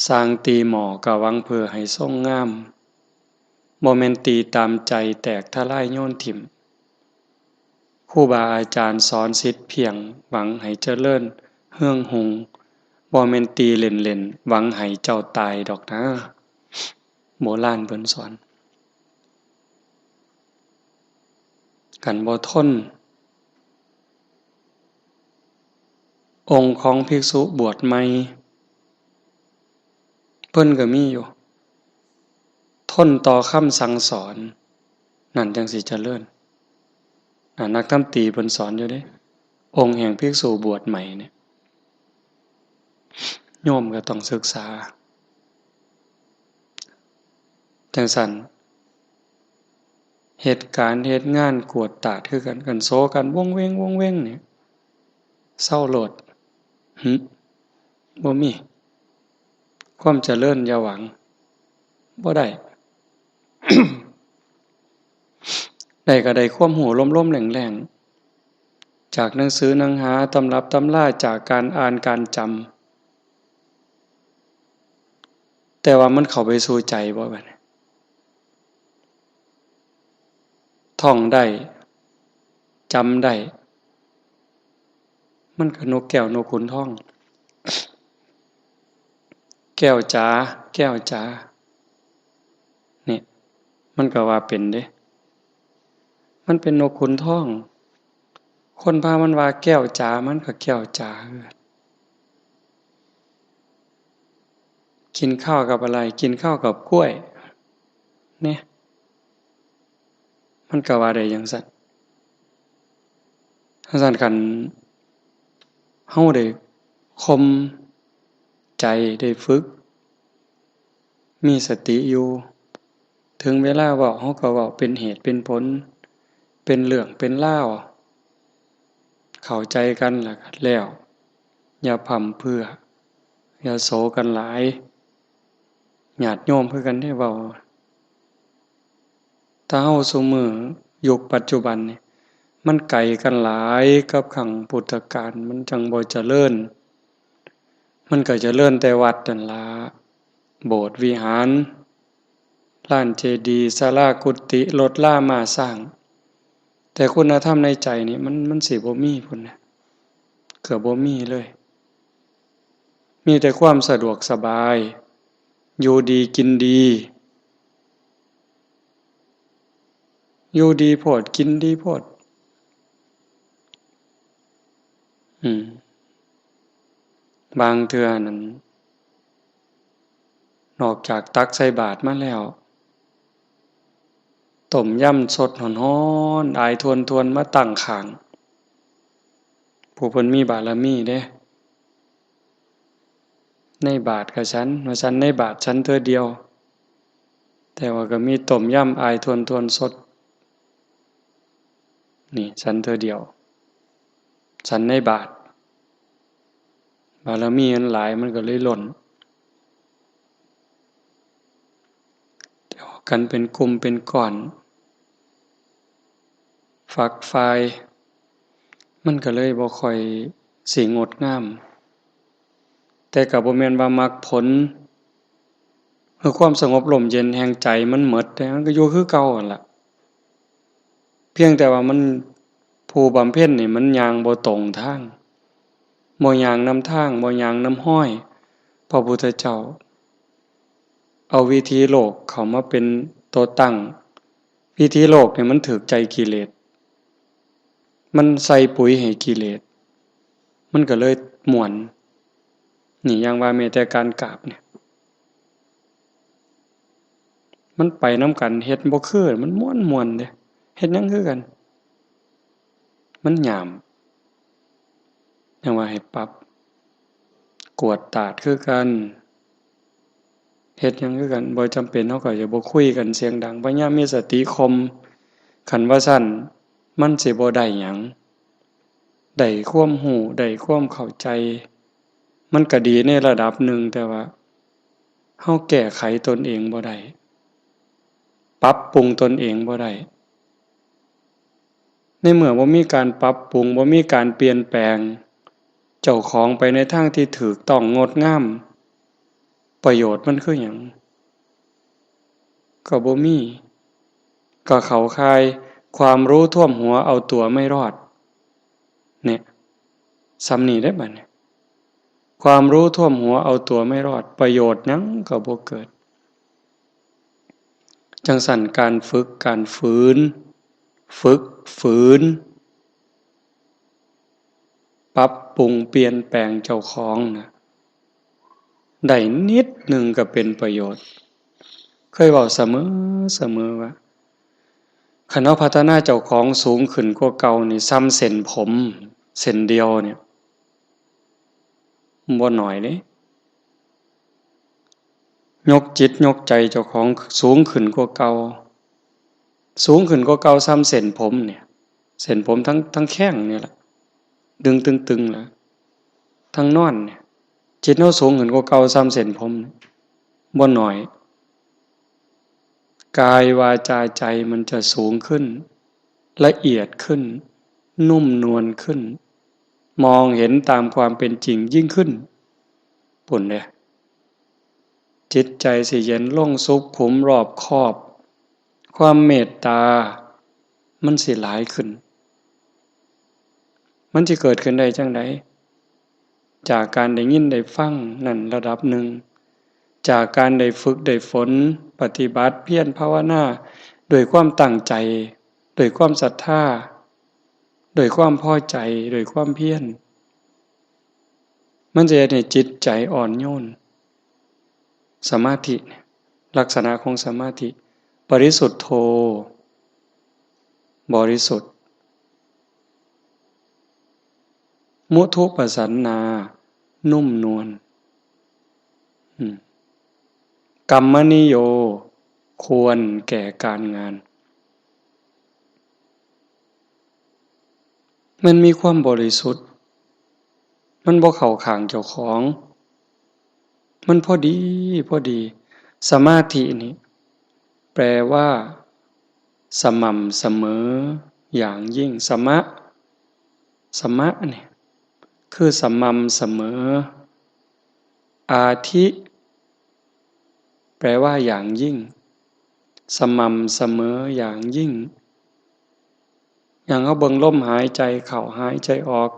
สร้างตีหมอก็หวังเพื่อให้ทรงงามบ่แม่นตีตามใจแตกทลายโยนถิ่มครูบาอาจารย์สอนศิษย์เพียงหวังให้เจริญเฮืองหงบ่แม่นตีเล่นๆหวังให้เจ้าตายดอกนะโบราณเพิ่นสอนกันบ่ทนองค์ของภิกษุบวชใหม่เพิ่นก็มีอยู่ทนต่อคำสั่งสอนนั่นจังสิเจริญนักธรรมตรีเพิ่นสอนอยู่เด้องค์แห่งภิกษุบวชใหม่เนี่ยโยมก็ต้องศึกษาจังซั่นเหตุการณ์เหตุงานกวดตาดคือกันโซกันวงเว้งเนี่ยเศร้าโลดบ่มีความเจริญอย่าหวังบ่ได้ ได้ก็ได้ความหูล้มๆแหลงๆจากหนังสือหนังหาตำรับตำราจากการอ่านการจำแต่ว่ามันเข้าไปสู่ใจบ่บัดนี้ท่องได้จำได้มันก็นกแก้วนกขุนทองแก้วจ๋าแก้วจ๋านี่มันก็ว่าเป็นเด้มันเป็นนกขุนทองคนพามันว่าแก้วจ๋ามันก็แก้วจ๋ากินข้าวกับอะไรกินข้าวกับกล้วยเนี่ยมันก็ว่าได้จังซั่นกันเฮาได้คมใจได้ฝึกมีสติอยู่ถึงเวลาเว้าเฮาก็เว้าเป็นเหตุเป็นผลเป็นเรื่องเป็นราวเข้าใจกันแล้วอย่าพร่ำเพรื่ออย่าโศกันหลายญาติโยมคือกันได้เว้าถ้าเฮาซุมื้อยุคปัจจุบันนี่มันไกลกันหลายกับครั้งพุทธกาลมันจังบ่เจริญมันก็เจริญแต่วัดนั่นล่ะโบสถ์วิหารลานเจดีย์ศาลากุฏิรถราม้าสร้างแต่คุณธรรมในใจนี่มันสิบ่มีพุ่นน่ะเกือบบ่มีเลยมีแต่ความสะดวกสบายอยู่ดีกินดีอยู่ดีโพดกินดีโพดบางเทื่อนั้นนอกจากตักใส่บาตรมาแล้วต้มยำสดร้อนๆอายทวนๆมาตั้งข้างผู้เพิ่นมีบารมีเด้ในบาตรก็ฉันว่าฉันในบาตรฉันเทื่อเดียวแต่ว่าก็มีต้มยำอายทวนๆสดนี่ฉันเทื่อเดียวฉันในบาตรบารมีมันหลายมันก็เลยล้นกันเป็นกลุ่มเป็นก้อนฝักฝ่ายมันก็เลยบ่ค่อยสิงดงามแต่ก็บ่แม่นว่ามักผลคือความสงบร่มเย็นแห่งใจมันหมดแต่มันก็อยู่คือเก่านั่นล่ะเพียงแต่ว่ามันผู้บำเพ็ญนี่มันย่างบ่ตรงทางบ่ย่างนำทางบ่ย่างนำห้อยพระพุทธเจ้าเอาวิธีโลกเข้ามาเป็นตัวตั้งวิธีโลกนี่มันถูกใจกิเลสมันใส่ปุ๋ยให้กิเลสมันก็เลยม่วนนี่อย่างว่าแม้แต่การกราบเนี่ยมันไปนำกันเฮ็ดบ่คือมันม่วนๆเด้เฮ็ดหยังคือกันมันหยามอย่างว่าให้ปรับกวดตาดคือกันเฮ็ดหยังคือกันบ่จำเป็นเฮาก็จะบ่คุยกันเสียงดังพยายามมีสติคมคันว่าซั้นมันสิบ่ได้หยังได้ความรู้ได้ความเข้าใจมันก็ดีในระดับหนึ่งแต่ว่าเฮาแก้ไขตนเองบ่ได้ปรับปรุงตนเองบ่ได้ในเมื่อบ่มีการปรับปรุงบ่มีการเปลี่ยนแปลงเจ้าของไปในทางที่ถูกต้องงดงาม ประโยชน์มันคือหยังก็บ่มีก็เข้าข่ายความรู้ท่วมหัวเอาตัวไม่รอดเนี่ยซ้ำนี้ได้บัดเนี่ยความรู้ท่วมหัวเอาตัวไม่รอดประโยชน์หยังก็บ่เกิดจังสั่นการฝึกการฝืนปรับปรุงเปลี่ยนแปลงเจ้าของนะได้นิดหนึ่งก็เป็นประโยชน์เคยบอกเสมอว่าคันเราพัฒนาเจ้าของสูงขึ้นกว่าเก่านี่ซ้ำเส้นผมเส้นเดียวเนี่ยบ่น้อยเด้ยกจิตยกใจเจ้าของสูงขึ้นกว่าเก่าซ้ำเส้นผมเนี่ยเส้นผมทั้งแข้งเนี่ยแหละดึงตึงๆล่ะทั้งนอนเนี่ยจิตเราสูงขึ้นกว่าเก่าซ้ำเส้นผมบ่น้อยกายวาจาใจมันจะสูงขึ้นละเอียดขึ้นนุ่มนวลขึ้นมองเห็นตามความเป็นจริงยิ่งขึ้นปุ่นเนี่ยจิตใจสิเย็นล่งสุขขุมรอบคอบความเมตตามันสิหลายขึ้นมันจะเกิดขึ้นได้จังไดจากการได้ยินได้ฟังนั่นระดับหนึ่งจากการได้ฝึกได้ฝนปฏิบัติเพียรภาวนาโดยความตั้งใจโดยความศรัทธาโดยความพอใจโดยความเพียรมันจะให้จิตใจอ่อนโยนสมาธิลักษณะของสมาธิบริสุทธิ์โธบริสุทธิ์มุทุปสันนานุ่มนวลกัมมนิโยควรแก่การงานมันมีความบริสุทธิ์มันบ่เข้าข้างเจ้าของมันพอดีสมาธินี่แปลว่าสม่ำเสมออย่างยิ่งสมะนี่คือสม่ำเสมออาทิแปลว่าอย่างยิ่งสม่ำเสมออย่างยิ่งอย่างเขาเบิ่งลมหายใจเข้าหายใจออก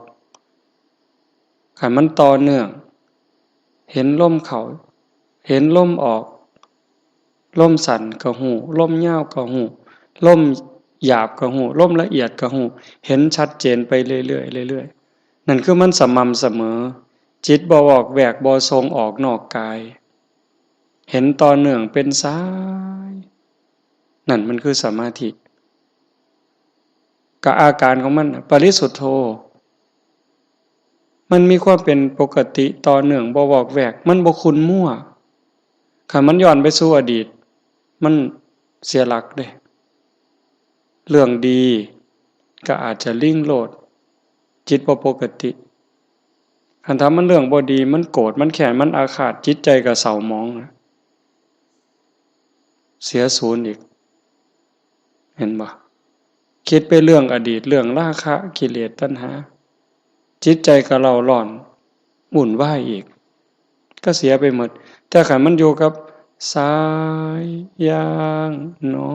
คันมันต่อเนื่องเห็นลมเข้าเห็นลมออกลมสั้นก็ฮู้ลมยาวก็ฮู้ลมหยาบก็ฮู้ลมละเอียดก็ฮู้เห็นชัดเจนไปเรื่อยๆนั่นคือมันสม่ำเสมอจิตบ่วอกแวกบ่ส่งออกนอกกายเห็นต่อเนื่องเป็นสายนั่นมันคือสมาธิกับอาการของมันปริสุทธโธมันมีความเป็นปกติต่อเนื่องบ่วอกแวกมันบ่ขุ่นมั่วคันมันย้อนไปสู่อดีตมันเสียหลักเด้เรื่องดีก็อาจจะลิ่งโลดจิตบ่ปกติคันถ้ามันเรื่องบ่ดีมันโกรธมันแค้นมันอาฆาตจิตใจก็เศร้าหมองเสียศูนย์อีกเห็นบ่คิดไปเรื่องอดีตเรื่องราคะกิเลสตัณหาจิตใจก็เร่าร้อนวุ่นวายอีกก็เสียไปหมดแต่คันมันอยู่กับซ้ายย่างหนอ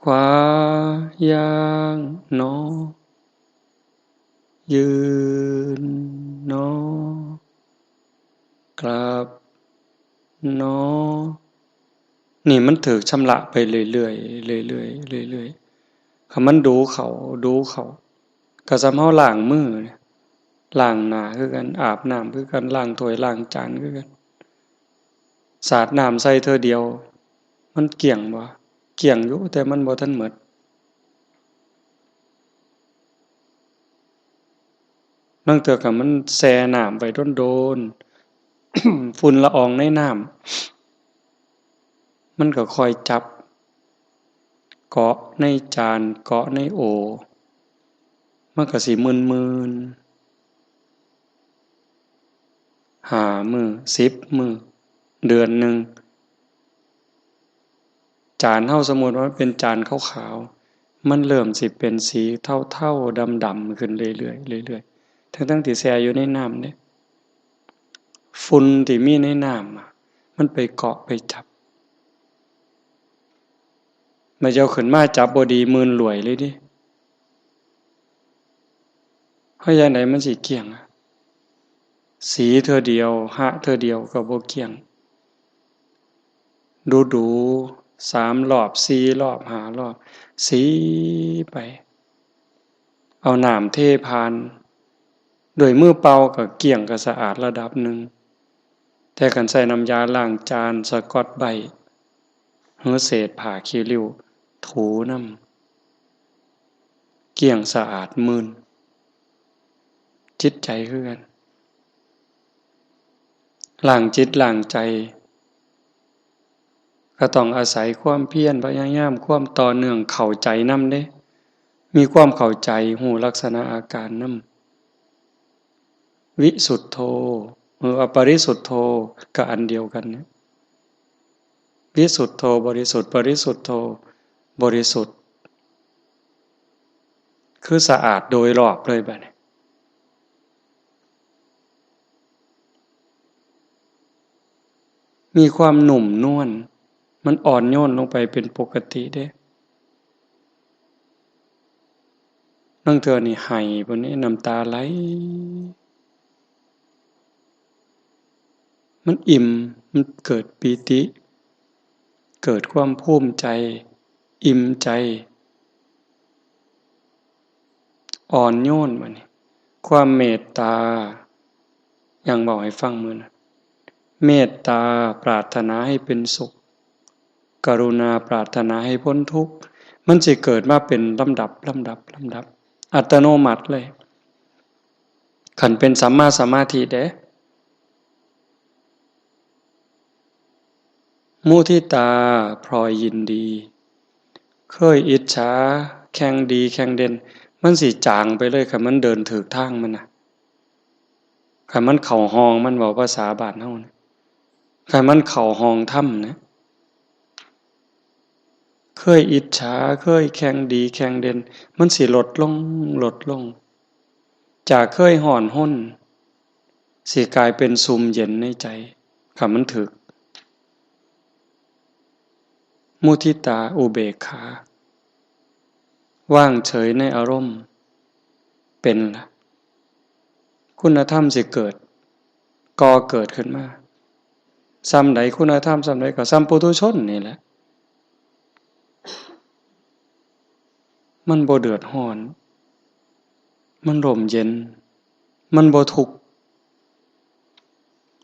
ขวาย่างหนอยืนหนอกราบหนอนี่มันถูกชำระไปเรื่อยๆเรื่อยๆเรื่อยๆคันมันดูเขาก็สำเฮาล้างมือล้างหน้าคือกันอาบน้ำคือกันล้างถ้วยล้างจานคือกันสาดน้ำใส่เทื่อเดียวมันเกลี้ยงบ่เกลี้ยงอยู่แต่มันบ่ทันหมดบางเทื่อก็มันแช่น้ำไว้โดนๆ ฝุ่นละอองในน้ำมันก็ค่อยจับเกาะในจานเกาะในโอมันก็สิมึนๆ5 มื้อ10 มื้อเดือนหนึ่งจานเฮาสมมุติว่ามันเป็นจานขาวๆมันเริ่มสิเป็นสีเทาๆดำๆขึ้นเรื่อยๆเรื่อยๆทั้งๆที่แช่อยู่ในน้ำเด้ ฝุ่นที่มีในน้ำมันไปเกาะไปจับมาเจ้าขึ้นมาจับบ่ดีมืนหลวยเลยดิเฮาอย่างไหนมันสิเกี่ยงสีเธอเดียวหะเธอเดียวก็บ่เกี่ยงดู3 รอบ4 รอบ5 รอบสีไปเอาน้ำเทผ่านด้วยมือเปล่าก็เกลี้ยงก็สะอาดระดับหนึ่งแต่คันใส่น้ำยาล้างจานสกอตไบรท์หรือเศษผ้าขี้ริ้วถูนำเกลี้ยงสะอาดมื่นจิตใจคือกันล้างจิตล้างใจก็ต้องอาศัยความเพียรพยายามความต่อเนื่องเข้าใจนำเด้มีความเข้าใจรู้ลักษณะอาการนำวิสุทโธอปริสุทโธก็อันเดียวกันเนี่ยวิสุทโธบริสุทธิ์ปริสุทโธบริสุทธิ์คือสะอาดโดยรอบเลยบัดนี้มีความหนุ่มนวลมันอ่อนโยนลงไปเป็นปกติเด้นั่งเทื่อนี่ไห้บนนี้น้ำตาไหลมันอิ่มมันเกิดปีติเกิดความภูมิใจอิ่มใจอ่อนโยนบัดนี้ความเมตตาอย่างบอกให้ฟังมื้อนั้นเมตตาปรารถนาให้เป็นสุขกรุณาปรารถนาให้พ้นทุกข์มันสิเกิดมาเป็นลำดับอัตโนมัติเลยคันเป็นสัมมาสมาธิเด้มุทิตาพลอยยินดีเคยอิจฉาแข่งดีแข่งเด่นมันสิจางไปเลยคันมันเดินถูกทางมันน่ะคันมันเข้าห้องมันเว้าภาษาบ้านเฮานะคันมันเข้าห้องถ้ำนะเคยอิจฉาเคยแข่งดีแข่งเด่นมันสิลดลงจากเคยร้อนร้นสิกลายเป็นซุ่มเย็นในใจคันมันถูกมุทิตาอุเบกขาว่างเฉยในอารมณ์เป็นล่ะคุณธรรมสิเกิดก่อเกิดขึ้นมาซ้ำใดคุณธรรมซ้ำใดก็ซ้ำปุถุชนนี่แหละมันบ่เดือดร้อนมันร่มเย็นมันบ่ทุกข์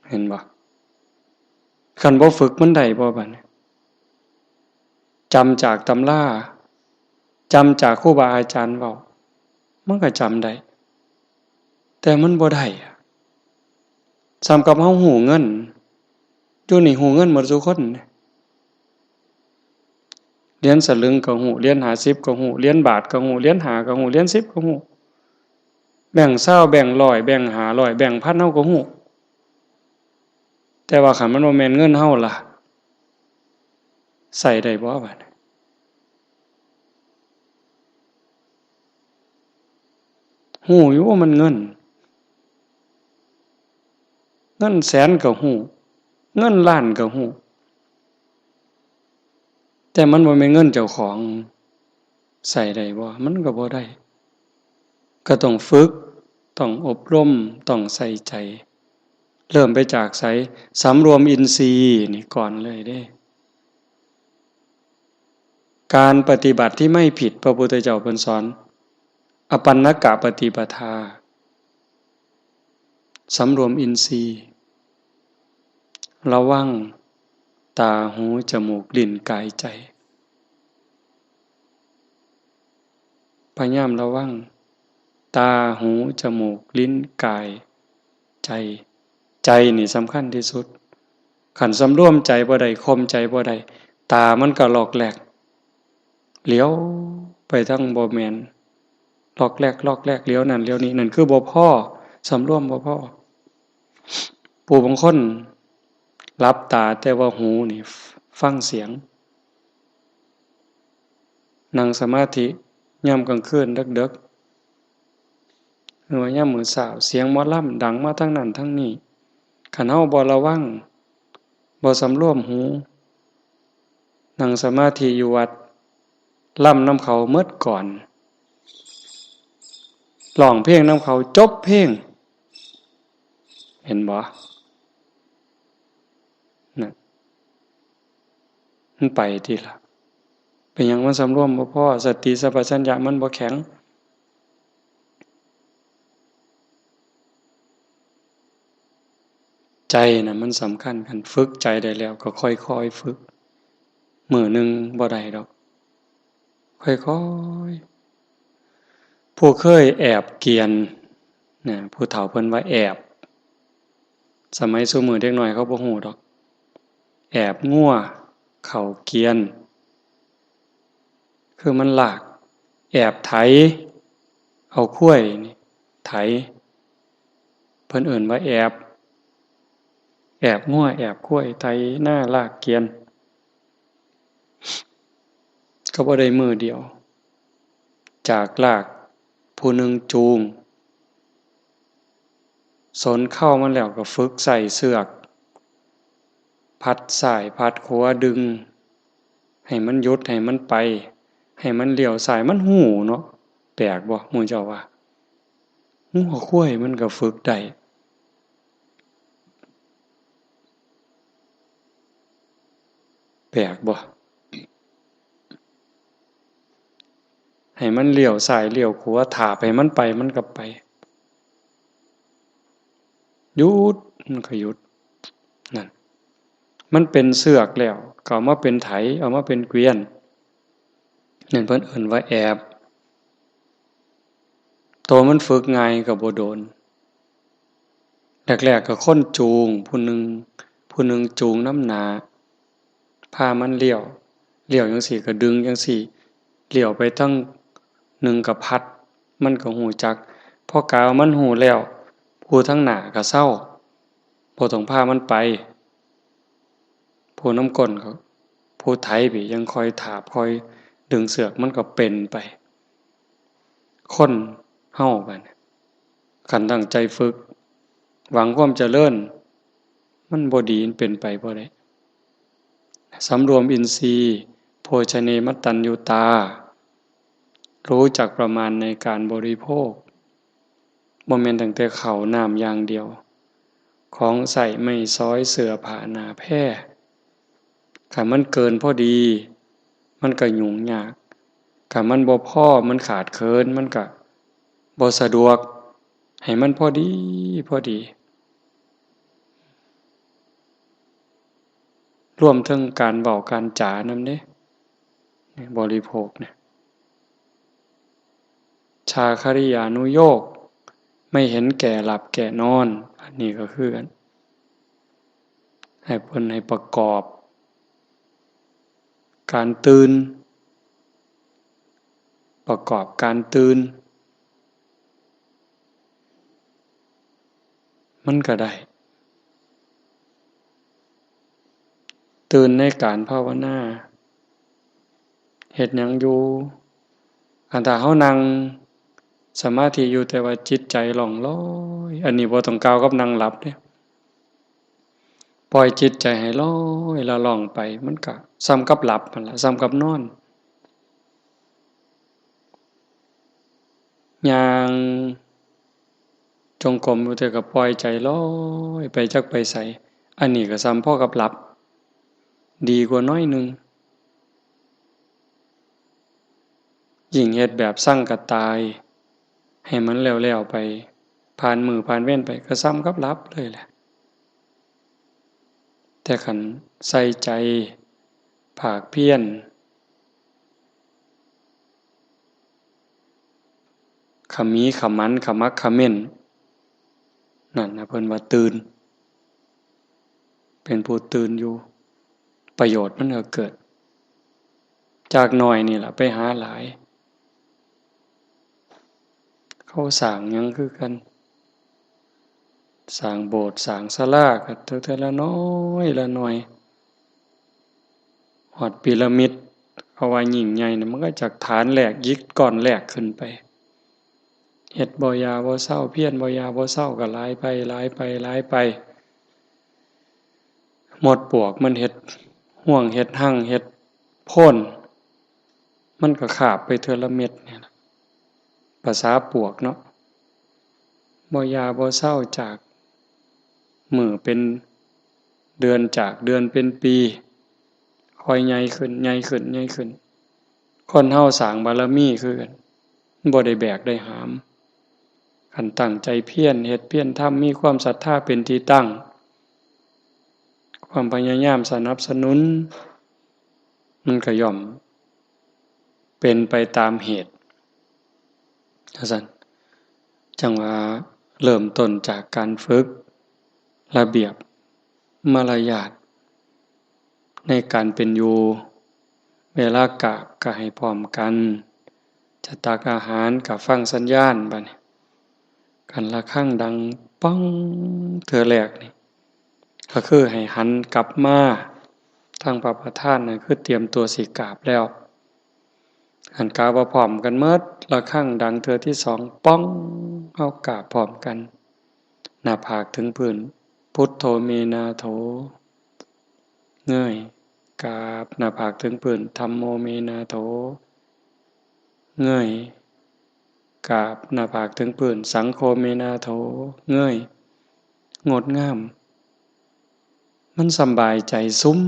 เห็นบ่คันบ่ฝึกมันได้บ่บัดนี้จำจากตำราจำจากครูบาอาจารย์เว้ามันก็จำได้แต่มันบ่ได้ซ้ำกับเฮาฮู้เงินอยู่นี่ฮู้เงินหมดซุคนเหรียญสลึงก็ฮู้เหรียญ50ก็ฮู้เหรียญบาทก็ฮู้เหรียญ5ก็ฮู้เหรียญ10ก็ฮู้แบ่ง20แบ่ง100แบ่ง500แบ่ง1,000เฮาก็ฮู้แต่ว่าคันมันบ่แม่นเงินเฮาล่ะใช้ได้บ่บัดฮู้อยู่ว่ามันเงินแสนก็ฮู้เงินล้านก็ฮู้แต่มันบ่แม่นเงินเจ้าของใช้ได้บ่มันก็บ่ได้ก็ต้องฝึกต้องอบรมต้องใส่ใจเริ่มไปจากไสสำรวมอินทรีย์นี่ก่อนเลยเด้การปฏิบัติที่ไม่ผิดพระพุทธเจ้าเพิ่นสอนอปันนกะปฏิปทาสำรวมอินทรีย์ระวังตาหูจมูกลิ้นกายใจพยายามระวังตาหูจมูกลิ้นกายใจใจนี่สำคัญที่สุดขันสำรวมใจบ่ได้คมใจบ่ได้ตามันก็หลอกแหลกเหลียวไปทั้งบ่แม่นหลอกแหลกเลี้ยวนั่นเลี้ยวนี้นั่นคือบ่พอสำรวมบ่พอผู้บางคนหลับตาแต่ว่าหูนี่ฟังเสียงนั่งสมาธิยามกลางคืนดึกๆหรือว่ายามมื้อเช้าเสียงหมอลำดังมาทั้งนั้นทั้งนี้ คันเฮาบ่ระวังบ่สำรวมหูนั่งสมาธิอยู่วัดล่ำนำเขาหมดก่อนร้องเพลงนำเขาจบเพลงเห็นบ่น่ะมันไปติล่ะเป็นหยังมันสำรวมบ่พอสติสัมปชัญญะมันบ่แข็งใจน่ะมันสำคัญกันฝึกใจได้แล้วก็ค่อยๆฝึกมื้อนึงบ่ได้ดอกค่อยๆผู้เคยแอบเกียนนะผู้เฒ่าเพิ่นว่าแอบสมัยซุมื้อเด็กน้อยเขาบ่ฮู้ดอกแอบงัวเข้าเกียนคือมันลากแอบไถเอาข้วยนี่ไถเพิ่นเอิ้นว่าแอบงัวแอบข้วยไถหน้าลากเกียนก็บ่ได้มื้อเดียวจากลากผู้หนึ่งจูงสนเข้ามันแล้วก็ฝึกใส่เสือกพัดซ้ายพัดขวาดึงให้มันหยุดให้มันไปให้มันเลี้ยวซ้ายมันหู้เนาะแปลกบ่หมู่เจ้าว่างัวข้วยมันก็ฝึกได้แปลกบ่ให้มันเลี้ยวซ้ายเลี้ยวขวาถ้าไปมันไปมันก็ไปหยุดมันก็หยุดนั่นมันเป็นเสือกแล้วก็เอามาเป็นไถเอามาเป็นเกวียนนั่นเพิ่นเอิ้นว่าแอบตัวมันฝึกง่ายก็บ่โดนแรกๆก็คนจูงผู้หนึ่งจูงนำหน้าพามันเลี้ยวจังซี่ก็ดึงจังซี่เลี้ยวไปทางหนึ่งก็พัดมันก็ฮู้จักพอกาวมันฮู้แล้วผู้ทางหน้าก็เซาบ่ต้องพามันไปผู้นำก้นก็ผู้ไถพี่ยังคอยถาบคอยดึงเสือกมันก็เป็นไปคนเฮาบัดนี้คันตั้งใจฝึกหวังความเจริญมันบ่ดีมันเป็นไปบ่ได้สำรวมอินทรีย์โภชเนมัตตัญญูตารู้จักประมาณในการบริโภคบ่แม่นตั้งแต่ข้าวน้ำอย่างเดียวของใส่ไม่ซ้อยเสื้อผ้าหน้าแพร่คันมันเกินพอดีมันก็ยุ่งยากคันมันบ่พอมันขาดเคินมันก็บ่สะดวกให้มันพอดีรวมถึงการเว้าการจานำเด้บริโภคเนี่ยชาคริยานุโยคไม่เห็นแก่หลับแก่นอนอันนี้ก็คือกันให้เพิ่นให้ประกอบการตื่นประกอบการตื่นมันก็ได้ตื่นในการภาวนาเฮ็ดหยังอยู่คันถ้าเฮานั่งสมาธิอยู่แต่ว่าจิตใจล่องลอยอันนี้บ่ต้องกล่าวกับนั่งหลับเด้ปล่อยจิตใจให้ลอยละล่องไปมันก็ส่ำกับหลับนั่นล่ะส่ำกับนอนย่างจงกรมอยู่แต่ก็ปล่อยใจลอยไปจักไปไสอันนี้ก็ส่ำพอกับหลับดีกว่าน้อยหนึ่งยิ่งเฮ็ดแบบสั่งกะตายให้มันแล้วๆไปผ่านมื้อผ่านเว้นไปก็ส่ำกับหลับเลยแหละแต่คันใส่ใจภาคเพียรขมีขมันขมักเขม้นนั่นนะเพิ่นว่าตื่นเป็นผู้ตื่นอยู่ประโยชน์มันก็เกิดจากน้อยนี่ล่ะไปหาหลายเขาสร้างหยังคือกันสร้างโบสถ์สร้างศาลาก็เทื่อละน้อยละน้อยฮอดพีระมิดเอาไว้ยิ่งใหญ่น่ะมันก็จากฐานแรกยิกก้อนแรกขึ้นไปเฮ็ดบ่ยาบ่เซาเพียรบ่ยาบ่เซาก็หลายไป หมดปลวกมันเฮ็ดห่วงเฮ็ดหั่งเฮ็ดโพ่นมันก็คาบไปเทื่อละเม็ดเนี่ยนะภาษาปลวกเนาะบ่ยาบ่เศร้าจากมื้อเป็นเดือนจากเดือนเป็นปีค่อยใหญ่ขึ้นใหญ่ขึ้นใหญ่ขึ้นคนเฮาสร้างบารมีคือกันบ่ได้แบกได้หามคันตั้งใจเพียรเฮ็ดเพียรทำมีความศรัทธาเป็นที่ตั้งความพยายามสนับสนุนมันก็ย่อมเป็นไปตามเหตุซั่นจังว่าเริ่มต้นจากการฝึกระเบียบมารยาทในการเป็นอยู่เวลากราบก็ให้พร้อมกันจะตักอาหารก็ฟังสัญญาณบัดนี้คันระฆังดังป้องเทื่อแรกนี่ก็คือให้หันกลับมาทางพระประธานนั่นคือเตรียมตัวสิกราบแล้วหันกราบพร้อมกันหมดระฆังดังเทื่อที่สองป้องเฮากราบพร้อมกันหน้าผากถึงพื้นพุทโธเมนาโถเงยกราบหน้าผากถึงพื้นธัมโมเมนาโถเงยกราบหน้าผากถึงพื้นสังโฆเมนาโถเงยงดงามมันสำบายใจซุ้ม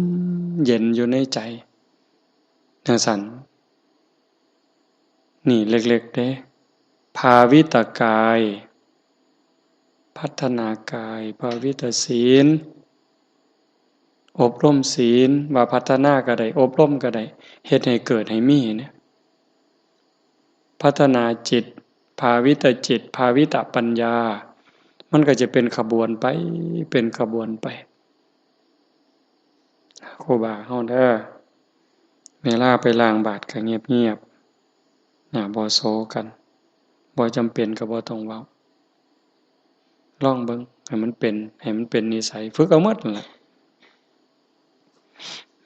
เย็นอยู่ในใจจังซั่นนี่เล็กๆเด้ภาวิตกายพัฒนากายภาวิตศีลอบรมศีลว่าพัฒนาก็ได้อบรมก็ได้เฮ็ดให้เกิดให้มีเนี่ยพัฒนาจิตภาวิตจิตภาวิตปัญญามันก็จะเป็นขบวนไปเป็นขบวนไปครูบาเฮาเด้อเวลาไปล้างบาตรก็เงียบๆบ่โซกันบ่จำเป็นก็บ่ต้องเว้าลองเบิ่งให้มันเป็นนิสัยฝึกเอาหมดนั่นล่ะ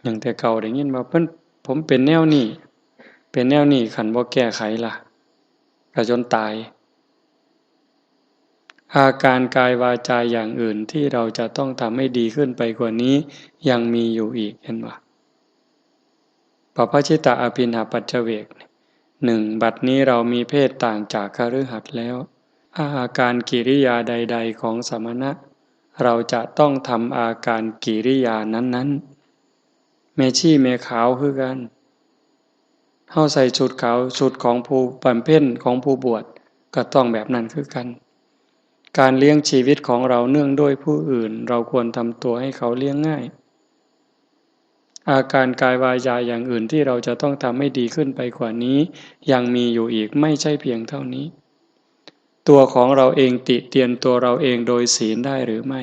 อย่างแต่เก่าได้ยินว่าผมเป็นแนวนี้คันบ่แก้ไขล่ะก็จนตายอาการกายวาจาอย่างอื่นที่เราจะต้องทำให้ดีขึ้นไปกว่านี้ยังมีอยู่อีกเห็นบ่ปปัจฉิตอภินหปัจจเวกหนึ่งบัดนี้เรามีเพศต่างจากคฤหัสถ์แล้วอาการกิริยาใดๆของสมณะเราจะต้องทำอาการกิริยานั้นๆแม่ชีแม่ขาวคือกันเฮาใส่ชุดขาวชุดของผู้บำเพ็ญของผู้บวชก็ต้องแบบนั้นคือกันการเลี้ยงชีวิตของเราเนื่องด้วยผู้อื่นเราควรทำตัวให้เขาเลี้ยงง่ายอาการกายวาจาอย่างอื่นที่เราจะต้องทำให้ดีขึ้นไปกว่านี้ยังมีอยู่อีกไม่ใช่เพียงเท่านี้ตัวของเราเองติเตียนตัวเราเองโดยศีลได้หรือไม่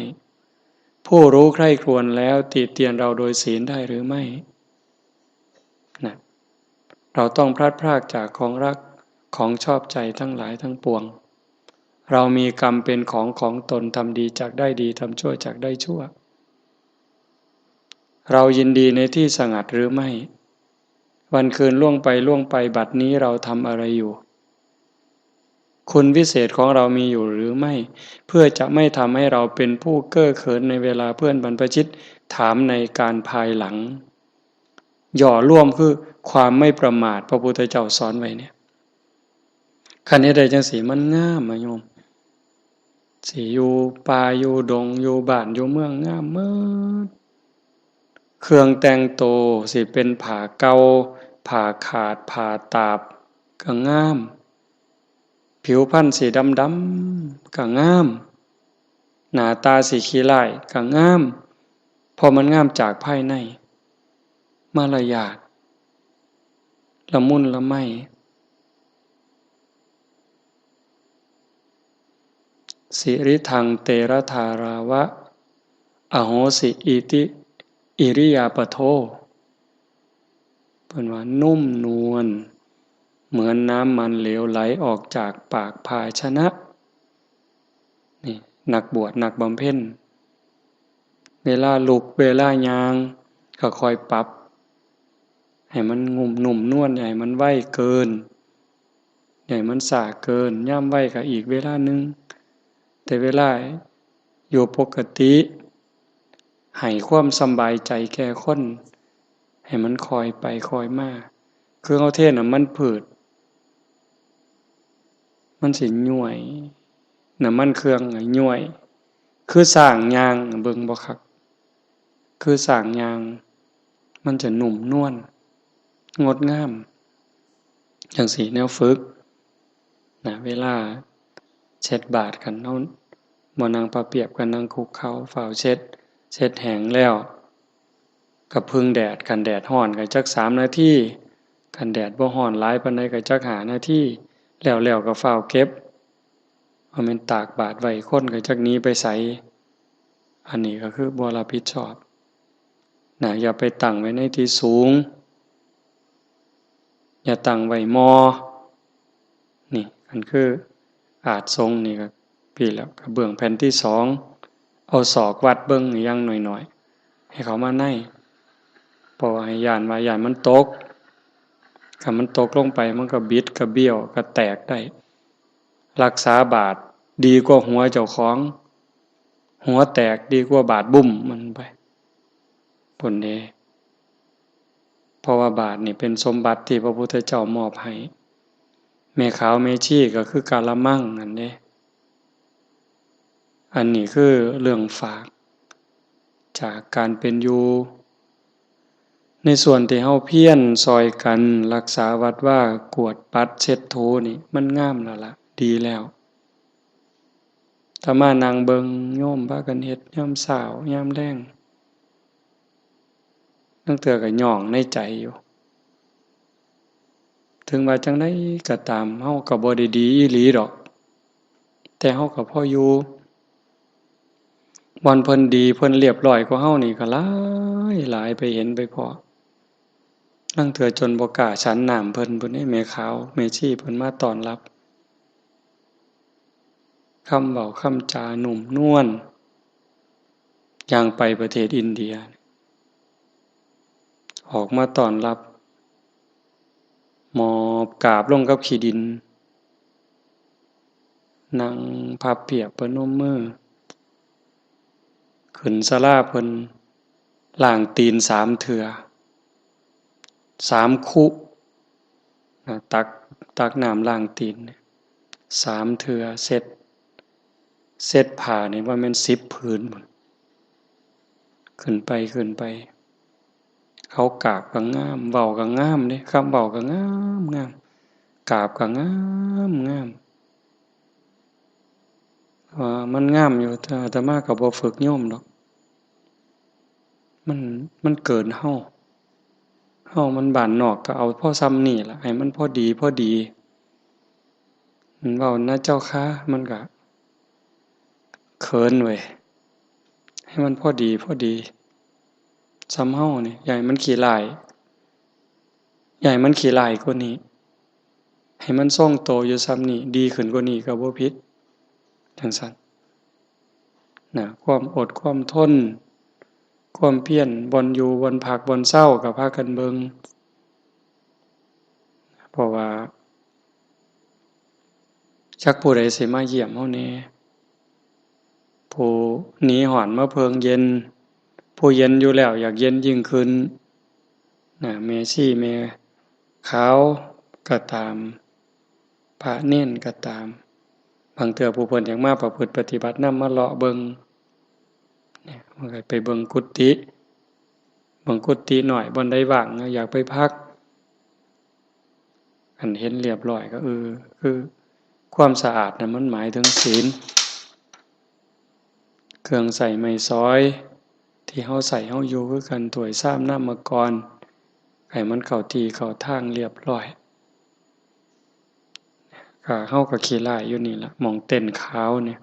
ผู้รู้ใคร่ครวญแล้วติเตียนเราโดยศีลได้หรือไม่นะเราต้องพลัดพรากจากของรักของชอบใจทั้งหลายทั้งปวงเรามีกรรมเป็นของตนทำดีจากได้ดีทำชั่วจากได้ชั่วเรายินดีในที่สงัดหรือไม่วันคืนล่วงไปบัดนี้เราทำอะไรอยู่คุณวิเศษของเรามีอยู่หรือไม่เพื่อจะไม่ทำให้เราเป็นผู้เก้อเขินในเวลาเพื่อนบรรพชิตถามในการภายหลังหย่อร่วมคือความไม่ประมาทพระพุทธเจ้าสอนไว้เนี่ยคันนี้ใดจังสีมันงามโยมสิอยู่ป่าอยู่ดงอยู่บ้านอยู่เมืองงามเมิดเครื่องแต่งโตวสิเป็นผ้าเก่าผ้าขาดผ้าตาบก็งามผิวพรรณสีดำๆก็งามหน้าตาสีขี้ร้ายก็งามเพราะมันงามจากภายในมารยาทละมุนละไมสิริทังเตระธาราวะอโหสิอิติอิริยาปโทเพิ่นว่านุ่มนวลเหมือนน้ำมันเหลวไหลออกจากปากภาชนะนี่นักบวชนักบำเพ็ญเวลาลุกเวลาย่างก็คอยปรับให้มันนุ่มนวลอย่าให้มันไวเกินอย่าให้มันส่าเกินย่ำไวก็อีกเวลานึงแต่เวลาอยู่ปกติ ให้ความสำบายใจแก่คนให้มันคอยไปคอยมาคือเฮาเทศน์น่ะมันพืชมันสิย่วยน้ำมันเครื่องก็ย่วยคือสร้างยางเบิ่งบ่คักคือสร้างยางมันจะนุ่มนวลงดงามจังซี้แนวฝึกนะเวลาเช็ดบาดกันเฮาบ่นั่งประเปียบกันนั่งคุกเข่าเฝ้าเช็ดแห้งแล้วก็พึ่งแดดคันแดดร้อนก็จัก3นาทีคันแดดบ่ร้อนหลายปานใดก็จัก5นาทีแล้วก็ฟ้าวเก็บบ่แม่นตากบาดไว้คนก็จักหนีไปไสอันนี้ก็คือบ่รับผิดชอบนะอย่าไปตั้งไว้ในที่สูงอย่าตั้งไว้มอนี่อันคืออาจทรงนี่ก็พี่แล้วกระเบื้องแผ่นที่2เอาศอกวัดเบิ่งอย่างน้อยๆให้เขามาในเพราะว่าให้ย้านว่าย้านมันตกถ้ามันตกลงไปมันก็บิดก็เบี้ยวก็แตกได้รักษาบาดดีกว่าหัวเจ้าของหัวแตกดีกว่าบาดบุ้มมันไปพุ่นเด้เพราะว่าบาดนี่เป็นสมบัติที่พระพุทธเจ้ามอบให้แม่ขาวแม่ชีก็คือกาละมังนั่นเด้อันนี้คือเรื่องฝากจากการเป็นอยู่ในส่วนที่เฮาเพียรซอยกันรักษาวัดว่ากวดปัดเช็ดถูนี่มันงามแล้วล่ะดีแล้วถ้ามานั่งเบิ่งโยมพากันเฮ็ดยามเช้ายามแลงตั้งเทื่อก็ย่องในใจอยู่ถึงว่าจังได๋ก็ตามเฮาก็บ่ได้ดีอีหลีดอกแต่เฮาก็พออยู่วันเพิ่นดีเพิ่นเรียบร้อยกว่าเฮานี่ก็หลายไปเห็นไปพ้อลางเทื่อจนบ่กล้าฉันน้ำเพิ่นพุ่นเด้แม่ขาวแม่ชีเพิ่นมาต้อนรับคำเว้าคำจานุ่มนวลอย่างไปประเทศอินเดียออกมาต้อนรับหมอบกราบลงกับขี้ดินนั่งพับเพียบประนมมือขึ้นศาลาเพิ่นล้างตีน3เทื่อ3คุตักน้ำล้างตีน3เทื่อเช็ดผ้านี่ว่าแม่น10ผืนพุ่นขึ้นไปเขากราบก็งามเว้าก็งามเด้คำเว้าก็งามกราบก็งามมันงามอยู่แต่อาตมาก็บ่ฝึกโยมดอกมันเกินเฮามันบ้านนอกก็เอาพอส่ำนี้ล่ะให้มันพอดีเว้านะเจ้าค่ะมันก็เขินเว้ยให้มันพอดีส่ำเฮานี่อย่าให้มันขี้ร้ายกว่านี้ให้มันทรงโตอยู่ส่ำนี้ดีขึ้นกว่านี้ก็บ่ผิดจังซั้นน่ะความอดความทนความเพียรบ่อนอยู่บ่อนพักบ่อนเช้าก็พากันเบิ่งเพราะว่าจักผู้ใดสิมาเยี่ยมเฮาแหน่ผู้หนีร้อนมาเพิงเย็นผู้เย็นอยู่แล้วอยากเย็นยิ่งขึ้นแม่ชีแม่ขาวก็ตามพระเณรก็ตามบางเทื่อผู้เพิ่นอยากมาประพฤติปฏิบัตินำมาเลาะเบิ่งมันก็ไปเบิ่งกุฏิน้อยบ่อนใดว่างอยากไปพักอันเห็นเรียบร้อยก็คือความสะอาดน่ะมันหมายถึงศีลเครื่องใส่ไม้สอยที่เฮาใส่เฮาอยู่คือกันถ้วยชามน้ำมะกรให้มันเข้าที่เข้าทางเรียบร้อยก็เฮาก็ขี้ร้ายอยู่นี่ล่ะหม้องเต้นขาวเนี่ย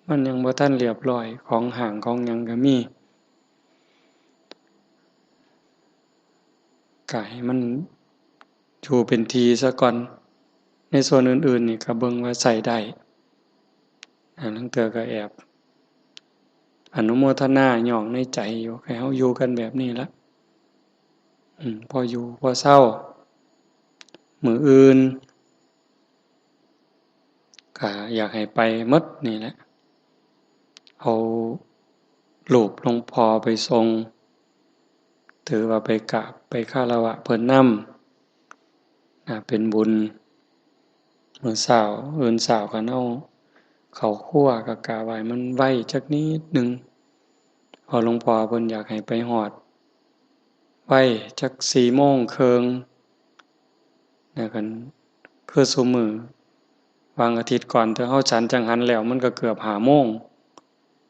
มันยังบ่ทันเรียบร้อยของห้างของหยังก็มีก็ให้มันอยู่เป็นทีซะก่อนในส่วนอื่นๆนี่ก็เบิ่งว่าใช้ได้ลางเทื่อก็แอบอนุโมทนาญ้องในใจอยู่ให้เฮาอยู่กันแบบนี้ล่ะพออยู่พอเซามื้ออื่นก็อยากให้ไปหมดนี่แหละเอา รูปหลวงพ่อไปทรงถือว่าไปกราบไปคารวะเพิ่นนำเป็นบุญมื้อเช้าอื่นเช้าก็เอาเข้าครัวก็กะว่าให้มันไวจักนิดหนึ่งเพราะหลวงพ่อเพิ่นอยากให้ไปฮอดไว้จัก4:30แล้วกันคือซุมื้อวันอาทิตย์ก่อนถ้าเฮาฉันจังหันแล้วมันก็เกือบ5:00น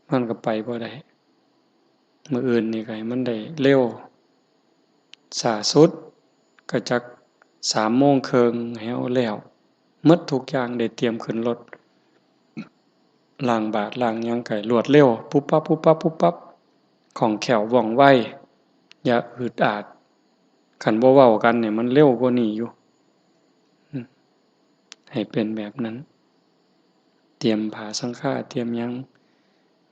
มันก็ไปบ่ได้มื้ออื่นนี่ก็ให้มันได้เร็วช้าสุดก็จัก3:30ให้เฮาแล้วหมดทุกอย่างได้เตรียมขึ้นรถล้างบาตรล้างหยังก็รวดเร็วปุ๊บปั๊บปุ๊บปั๊บปุ๊บปั๊บคล่องแคล่วว่องไวอย่าอืดอาดคันบ่เว้ากันเนี่ยมันเร็วกว่านี้อยู่ให้เป็นแบบนั้นเตรียมผ้าสังฆาเตรียมหยัง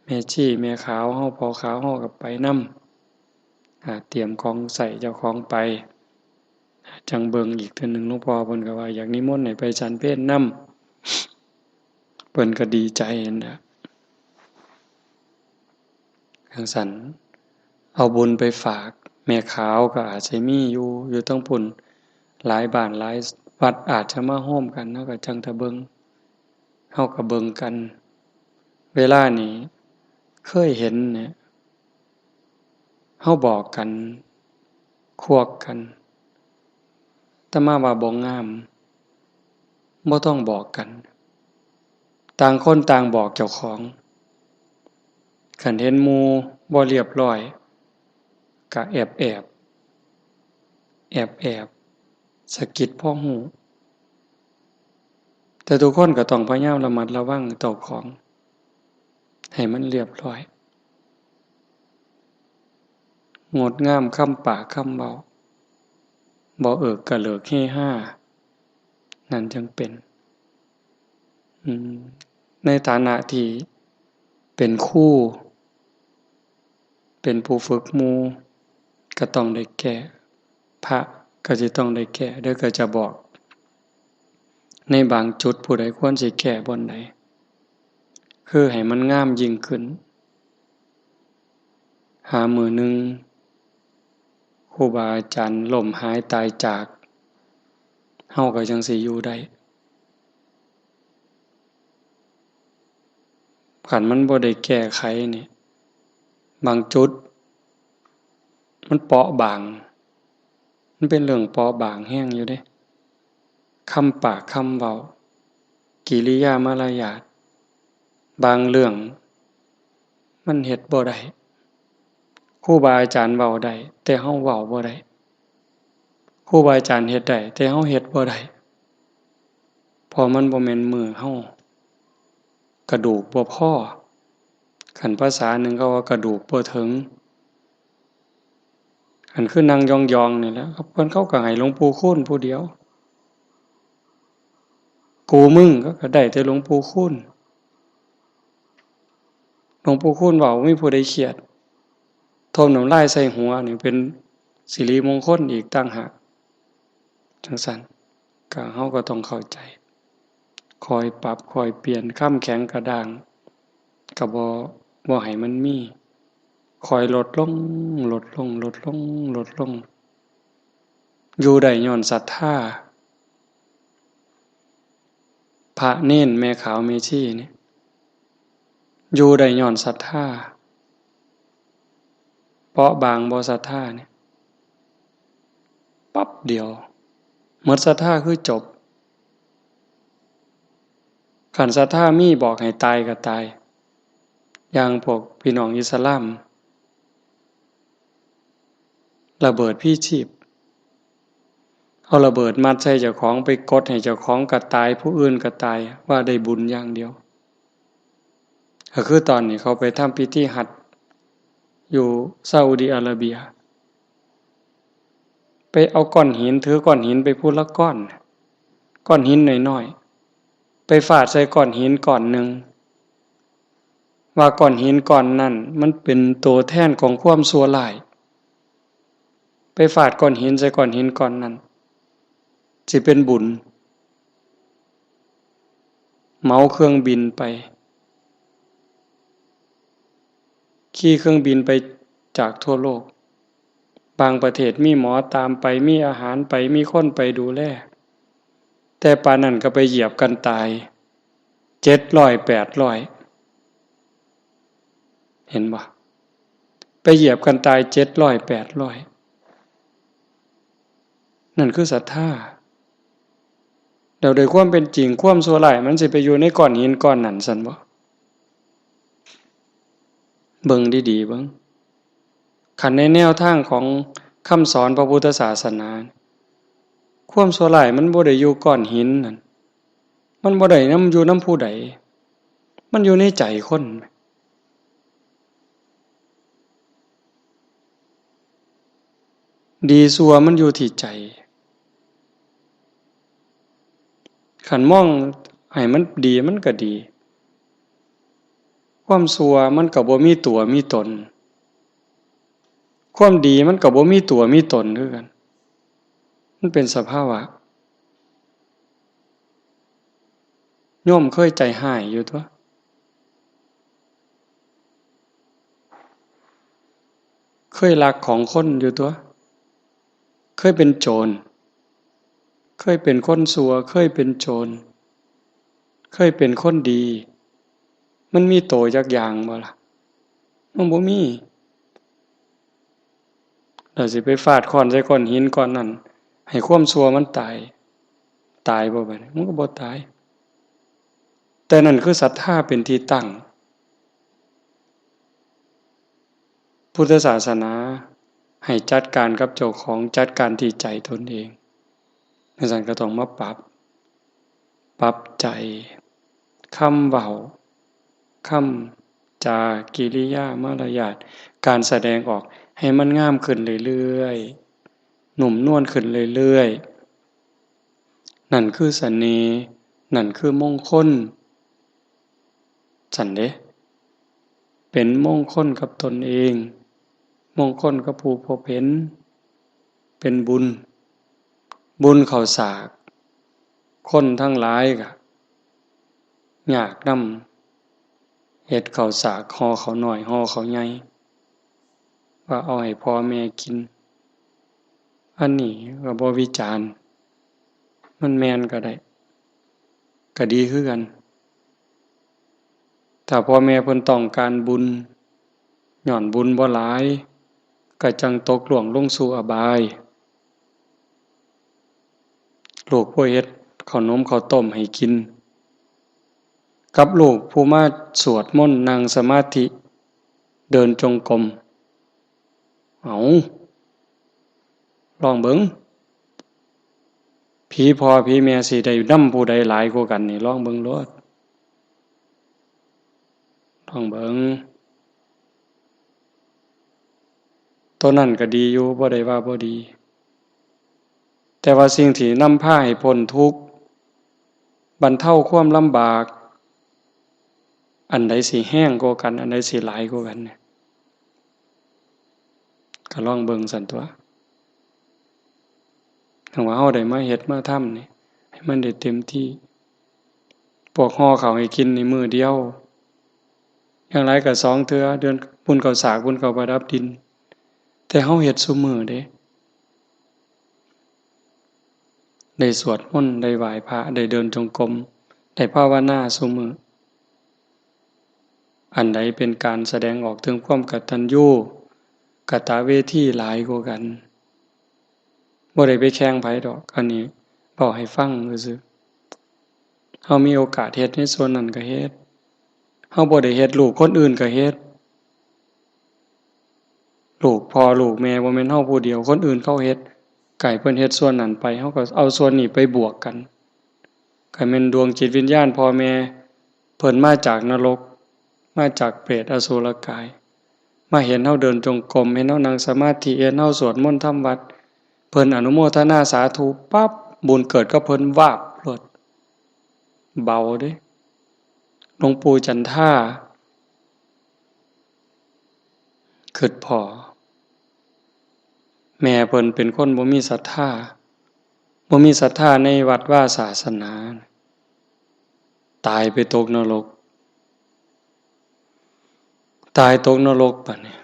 แม่ชีแม่ขาวเฮาพ่อขาวเฮาก็ไปนำเตรียมของใส่เจ้าของไปจังเบิ่งอีกเทื่อหนึ่งหลวงพ่อเพิ่นก็ว่าอยากนิมนต์ให้ไปฉันเพลนำเพิ่นก็ดีใจนั่นน่ะจังซั้นเอาบุญไปฝากแม่ขาวก็อาจสิมีอยู่เทิงพุ่นหลายบ้านหลายวัดอาจจะมาร่วมกันเฮาก็จังทะเบิ่งเฮาก็เบิ่งกันเวลานี้เคยเห็นเนี่ยเฮาบอกกันควกกันอาตมาว่าบ่งามบ่ต้องบอกกันต่างคนต่างบอกเจ้าของคันเห็นหมู่บ่เรียบร้อยก็แอบสะกิดพอรู้แต่ทุกคนก็ต้องพยายามระมัดระวังเจ้าของให้มันเรียบร้อยงดงามคำปากคำเว้าบ่เอิกกะเลิกเฮฮานั่นจึงเป็นในฐานะที่เป็นครูเป็นผู้ฝึกหมู่ก็ต้องได้แก้พระก็สิต้องได้แก้เดี๋ยวก็จะบอกในบางจุดผู้ใดควรสิแก้บ่อนใดคือให้มันงามยิ่งขึ้นหามื้อหนึ่งครูบาอาจารย์ล้มหายตายจากเฮาก็จังสิอยู่ได้คันมันบ่ได้แก้ไขนี่บางจุดมันเปราะบางมันเป็นเรื่องเปราะบางแรงอยู่เดะคำปากคำเว้ากิริยามารยาทบางเรื่องมันเฮ็ดบ่ได้ครูบาอาจารย์เว้าได้แต่เฮาเว้าบ่ได้ครูบาอาจารย์เฮ็ดได้แต่เฮาเฮ็ดบ่ได้เพราะมันบ่แม่นมือเฮากระดูกบ่พอคันภาษาหนึ่งเขาว่ากระดูกบ่ถึงอันคือนั่งยองๆนี่แหละเพิ่นเขาก็ให้หลวงปู่คูณผู้เดียวกูมึงก็ได้แต่หลวงปู่คูณหลวงปู่คูณเว้าบ่มีผู้ใดเครียดถมน้ำลายใส่หัวนี่เป็นสิริมงคลอีกต่างหากจังซั่นก็เฮาก็ต้องเข้าใจคอยปรับคอยเปลี่ยนคำแข็งกระด้างก็บ่ให้มันมีคอยลดลงลดลงลดลงลดลงอยู่ได้ย้อนศรัทธาพระเณรแม่ขาวแม่ชีนี่อยู่ได้ย้อนศรัทธาเปราะบางบ่ศรัทธานี่ปั๊บเดียวหมดศรัทธาคือจบคันศรัทธามีบอกให้ตายก็ตายอย่างพวกพี่น้องอิสลามระเบิดพี่ชีพเอาระเบิดมัดใส่เจ้าของไปกดให้เจ้าของก็ตายผู้อื่นก็ตายว่าได้บุญอย่างเดียวก็คือตอนนี้เขาไปทำพิธีฮัจญ์อยู่ซาอุดิอาระเบียไปเอาก้อนหินถือก้อนหินไปพูดละก้อนหินน้อยๆไปฟาดใส่ก้อนหินก้อนหนึ่งว่าก้อนหินก้อนนั้นมันเป็นตัวแทนของความชั่วร้ายไปฟาดก้อนหินใส่ก้อนหินก้อนนั้นสิเป็นบุญเหมาเครื่องบินไป ขี่เครื่องบินไปจากทั่วโลกบางประเทศมีหมอตามไปมีอาหารไปมีคนไปดูแลแต่ปานนั้นก็ไปเหยียบกันตาย700-800เห็นบ่ไปเหยียบกันตาย700-800นั่นคือศรัทธาเดี๋ยวโดยความเป็นจริงความชั่วร้ายมันสิไปอยู่ในก้อนหินก้อนนั้นซั่นบ่เบิ่งดีๆเบิ่งคันในแนวทางของคำสอนพระพุทธศาสนาความชั่วร้ายมันบ่ได้อยู่ก้อนหินนั่นมันบ่ได้อยู่นำผู้ใดมันอยู่ในใจคนดีชั่วมันอยู่ที่ใจคันมองให้มันดีมันก็ดีความชั่วมันก็บ่มีตัวมีตนความดีมันก็บ่มีตัวมีตนคือกันมันเป็นสภาวะโยมเคยใจหายอยู่ตั่วเคยลักของคนอยู่ตั่วเคยเป็นโจรเคยเป็นคนชั่วเคยเป็นโจรเคยเป็นคนดีมันมีโตจักอย่างบ่ล่ะมันบ่มีเราสิไปฟาดค้อนใส่ก้อนหินก้อนนั้นให้ความชั่วมันตายบ่บัดนี้มันก็บ่ตายแต่นั่นคือศรัทธาเป็นที่ตั้งพุทธศาสนาให้จัดการกับเจ้าของจัดการที่ใจตนเองดังนั้นก็ต้องมาปรับใจคำเว้าคำจากิริยามารยาทการแสดงออกให้มันงามขึ้นเรื่อยๆหนุ่มนวลขึ้นเรื่อยๆนั่นคือเสน่ห์นั่นคือมงคลสั่นเด้เป็นมงคลกับตนเองมงคลกับผู้พบเห็นเป็นบุญเข้าสากคนทั้งหลายก็ยากนำเฮ็ดข้าวสากห่อข้าวน้อยห่อข้าวใหญ่ว่าเอาให้พ่อแม่กินอันนี้ก็บ่วิจารณ์มันแม่นก็ได้ก็ดีคือกันถ้าพ่อแม่เพิ่นต้องการบุญย้อนบุญบ่หลายก็จังตกล่วงลงสู่อบายลูกผู้เฮ็ดข้าวนมข้าวต้มให้กินกับลูกผู้มาสวดมนต์นั่งสมาธิเดินจงกรมเอาลองเบิ่งผีพ่อผีแม่สิได้นำผู้ใดหลายกว่ากันนี่ลองเบิ่งโลดลองเบิ่งตัวนั้นก็ดีอยู่บ่ได้ว่าบ่ดีแต่ว่าสิ่งที่นำพาให้พ้นทุกข์บรรเทาความลำบากอันใดสิแห้งกว่ากันอันใดสิหลายกว่ากันเนี่ยก็ลองเบิ่งซั่นตั่วถ้าว่าเฮาได้มาเฮ็ดมาทำนี่ให้มันได้เต็มที่พวกห่อข้าวให้กินในมื้อเดียวอย่างไรก็2เทื่อเดือนบุญข้าวสากบุญข้าวประดับดินแต่เฮาเฮ็ดซุมื้อเด้ได้สวดมนต์ได้ไหว้พระได้เดินจงกรมได้ภาวนาซุมื้ออันใดเป็นการแสดงออกถึงความกตัญญูกตเวทีหลายกว่ากันบ่ได้ไปแข่งไผดอกอันนี้เว้าให้ฟังซื่อๆเฮามีโอกาสเฮ็ดในส่วนนั้นก็เฮ็ดเฮาบ่ได้เฮ็ดลูกคนอื่นก็เฮ็ดลูกพ่อลูกแม่บ่แม่นเฮาผู้เดียวคนอื่นเขาเฮ็ดก็ให้เพิ่นเฮ็ดส่วนนั้นไปเฮาก็เอาส่วนนี้ไปบวกกันก็แม่นดวงจิตวิญญาณพ่อแม่เพิ่นมาจากนรกมาจากเปรตอสุรกายมาเห็นเฮาเดินจงกรมเห็นเฮานั่งสมาธิเห็นเฮาสวดมนต์ทำวัดเพิ่นอนุโมทนาสาธุปั๊บบุญเกิดกับเพิ่นวาบโลดเบาเด้หลวงปู่จันท่าคิดพ้อแม่เพิ่นเป็นคนบ่มีศรัทธาในวัดว่าศาสนาตายไปตกนรก ตายตกนรกบัดนี้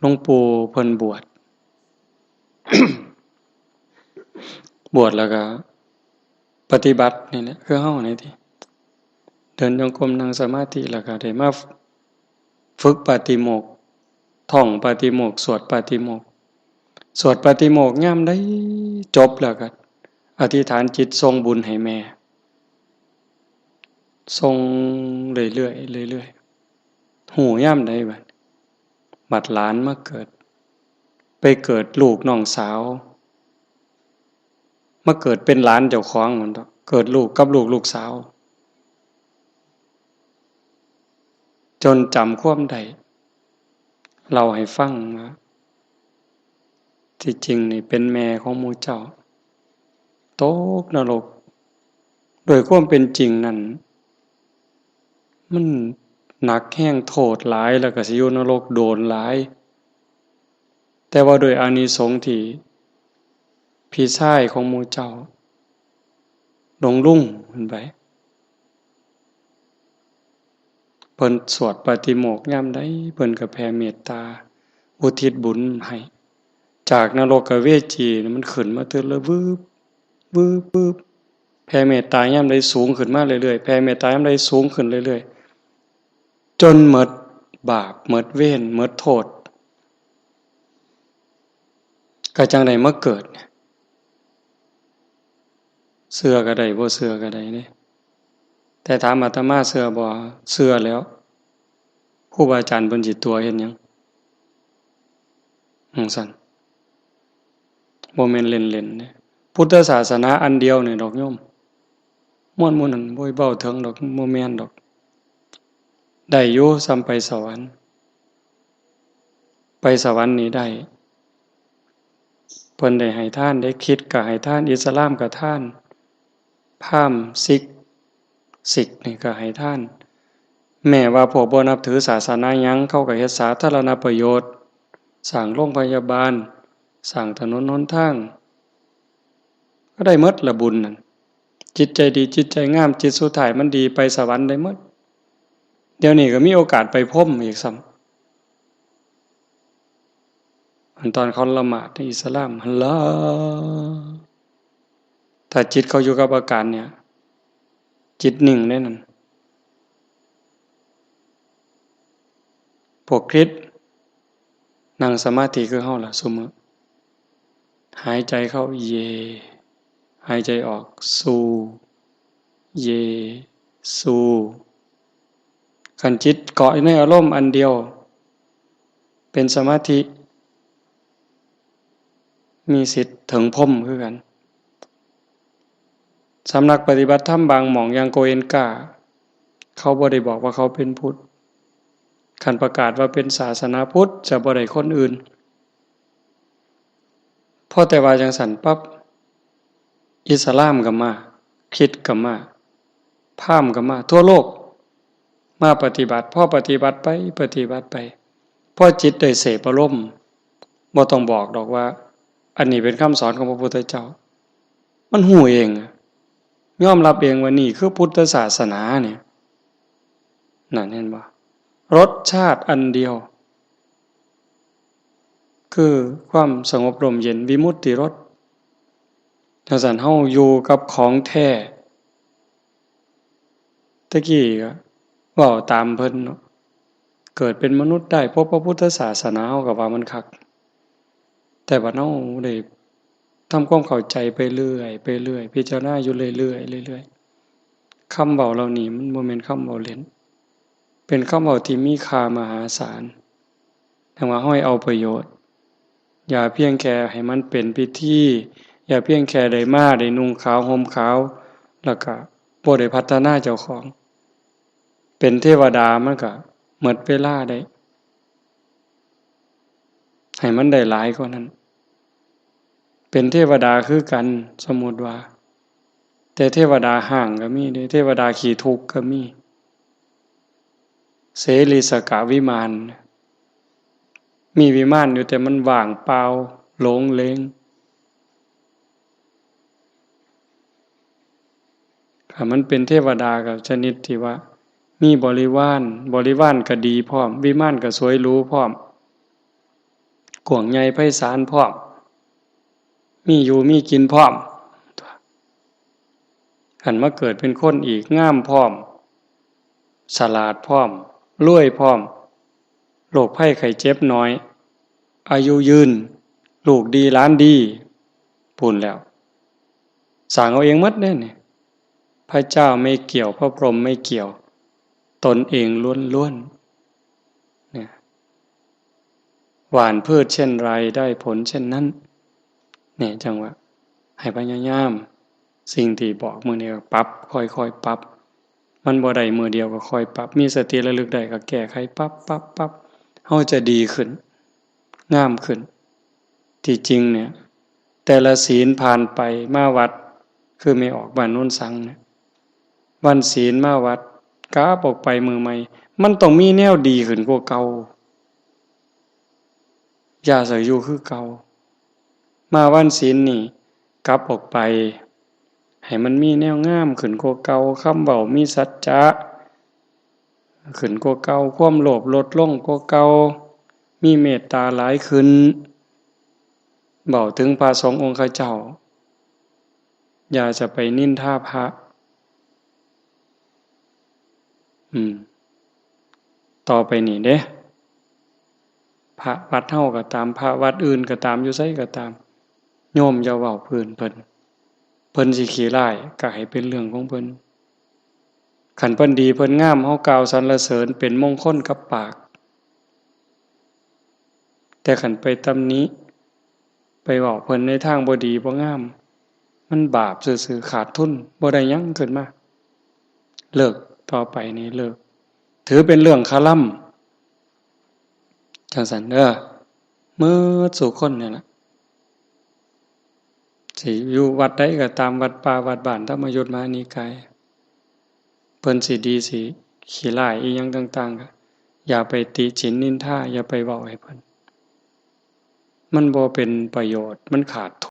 หลวงปู่เพิ่นบวช บวชแล้วก็ปฏิบัตินี่แหละคือเฮานี่ติเดินจงกรมนั่งสมาธิแล้วก็ได้มาฝึกปาฏิโมกข์ท่องปาฏิโมกข์สวดปาฏิโมกข์สวดปาฏิโมกข์ยามใดจบแล้วก็อธิษฐานจิตส่งบุญให้แม่ส่งเรื่อยๆเรื่อยๆหูยามใดบัดหลานมาเกิดไปเกิดลูกน้องสาวมาเกิดเป็นหลานเจ้าของเหมือนกันเกิดลูกกับลูกสาวจนจำความได้เล่าให้ฟังว่าที่จริงนี่เป็นแม่ของหมู่เจ้าตกนรกโดยความเป็นจริงนั้นมันหนักแห้งโทษหลายแล้วก็สิอยู่นรกโดนหลายแต่ว่าโดยอานิสงส์ที่พี่ชายของหมู่เจ้าหลวงลุงเพิ่นไปเพิ่นสวดปาฏิโมกข์ยามใดเพิ่นก็แผ่เมตตาอุทิศบุญให้จากนรกเวจีมันขึ้นมาเทื่อละวืบวืบวืบแผ่เมตตายามใดสูงขึ้นมาเรื่อยๆแผ่เมตตายามใดสูงขึ้นเรื่อยๆจนหมดบาปหมดเวรหมดโทษก็จังได๋มาเกิดเชื่อก็ได้บ่เชื่อก็ได้เด้แต่ถามอาตมาเชื่อบ่เชื่อแล้วครูบาอาจารย์เพิ่นสิตัวเฮ็ดหยังจั่งซั้นบ่แม่นเล่นๆเด้พุทธศาสนาอันเดียวนี่ดอกโยมม่วนหมู่นั้นบ่เว้าถึงดอกบ่แม่นดอกได้อยู่ส่ำไปสวรรค์ไปสวรรค์นี่ได้เพิ่นได้ให้ทานได้คริสต์ก็ให้ทานอิสลามก็ทานพราหมณ์ศิกนี่ก็ให้ทานแม้ว่าพวกบ่นับถือศาสนาหยังเขาก็เฮ็ดสาธารณประโยชน์สร้างโรงพยาบาลสร้างถนนหนทางก็ได้หมดละบุญนั่นจิตใจดีจิตใจงามจิตสุดท้ายมันดีไปสวรรค์ได้หมดเดี๋ยวนี้ก็มีโอกาสไปพรหมอีกซ้ำอันตอนเขาละหมาดในอิสลามฮัลลอฮ์ถ้าจิตเขาอยู่กับอาการเนี่ยจิตนิ่งได้นั่นพวกคริสต์นั่งสมาธิคือเฮาล่ะซุมื้อหายใจเข้าเยหายใจออกสูเยสูคันจิตเกาะอยู่ในอารมณ์อันเดียวเป็นสมาธิมีสิทธิ์ถึงพรหมคือกันสำนักปฏิบัติธรรมบางหม่องอย่างโกเอนกาเขาบ่ได้บอกว่าเขาเป็นพุทธคันประกาศว่าเป็นศาสนาพุทธจะบ่ได้คนอื่นพอแต่ว่าจังซั่นปั๊บอิสลามก็มาคริสต์ก็มาพราหมณ์ก็มาทั่วโลกมาปฏิบัติพอปฏิบัติไปปฏิบัติไปพอจิตได้เสพอารมณ์บ่ต้องบอกดอกว่าอันนี้เป็นคำสอนของพระพุทธเจ้ามันฮู้เองยอมรับเองว่านี่คือพุทธศาสนาเนี่ยนั่นเห็นบ่รสชาติอันเดียวคือความสงบร่มเย็นวิมุตติรสถ้าซั่นเฮาอยู่กับของแท้ตะกี้ก็เว้าตามเพิ่นเนาะเกิดเป็นมนุษย์ได้เพราะพระพุทธศาสนาเฮาก็ว่ามันคักแต่ว่าเฮาได้ทำความเข้าใจไปเรื่อยไปเรื่อยพิจารณาอยู่เรื่อยๆเรื่อยๆคำเว้าเหล่านี้มันบ่แม่นคำเว้าเล่นเป็นคำเว้าที่มีค่ามหาศาลแต่ว่าเฮาให้เอาประโยชน์อย่าเพียงแค่ให้มันเป็นพิธีอย่าเพียงแค่ได้มาได้นุ่งขาวห่มขาวแล้วก็บ่ได้พัฒนาเจ้าของเป็นเทวดามันก็หมดเวลาได้ให้มันได้หลายกว่านั้นเป็นเทวดาคือกันสมมุติว่าแต่เทวดาห่างก็มีเด้เทวดาขี้ทุกข์ก็มีเสรีสกวิมานมีวิมานอยู่แต่มันว่างเปล่าโหลงเหลงถ้ามันเป็นเทวดาก็ชนิดที่ว่า มีบริวารก็ดีพร้อมวิมานก็สวยหรูพร้อมกว้างใหญ่ไพศาลพร้อมมีอยู่มีกินพร้อมหันมาเกิดเป็นคนอีกงามพร้อมฉลาดพร้อมรวยพร้อมโรคภัยไข้เจ็บน้อยอายุยืนลูกดีหลานดีพูนแล้วสร้างเอาเองหมดเด้นี่พระเจ้าไม่เกี่ยวพระพรหมไม่เกี่ยวตนเองล้วนๆเนี่ยหว่านพืชเช่นไรได้ผลเช่นนั้นเนี่ยจังว่าให้พยายามสิ่งที่บอกมื้อนี้ก็ปรับค่อยๆปรับมันบ่ได้มื้อเดียวก็ค่อยปรับมีสติระลึกได้ก็แก้ไขปรับเฮาจะดีขึ้นงามขึ้นที่จริงเนี่ยแต่ละศีลผ่านไปมาวัดคือไม่ออกบ้านโน้นสังเนี่ยวันศีลมาวัดกราบออกไปมือใหม่มันต้องมีแนวดีขึ้นกว่าเก่าอย่าใส่อยู่คือเก่ามาวันศีลนี่กลับออกไปให้มันมีแนวงามขึ้นกว่าเก่าคำเว้ามีสัจจะขึ้นกว่าเก่าความโลภลดลงกว่าเก่ามีเมตตาหลายขึ้นเว้าถึงพระสงฆ์องค์ข้าเจ้าอย่าจะไปนินทาพระต่อไปนี่เด้พระวัดเฮาก็ตามพระวัดอื่นก็ตามอยู่ไสก็ตามโยมอย่าเว้าเพิ่นสิขี้ร้ายก็ให้เป็นเรื่องของเพิ่นคันเพิ่นดีเพิ่นงามเฮากล่าวสรรเสริญเป็นมงคลกับปากแต่คันไปตำหนิไปเว้าเพิ่นในทางบ่ดีบ่งามมันบาปซื่อๆขาดทุนบ่ได้หยังขึ้นมาเลิกต่อไปนี้เลิกถือเป็นเรื่องคาลัมจังซั่นเด้อมื้อสู่คนนี่ล่ะสิอยู่วัดใดก็ตามวัดป่าวัดบ้านธรรมยุทธมหานิกายเพิ่นสิดีสิขี้ร้ายอีหยังต่างๆก็อย่าไปติฉินนินทาอย่าไปเว้าให้เพิ่นมันบ่เป็นประโยชน์มันขาด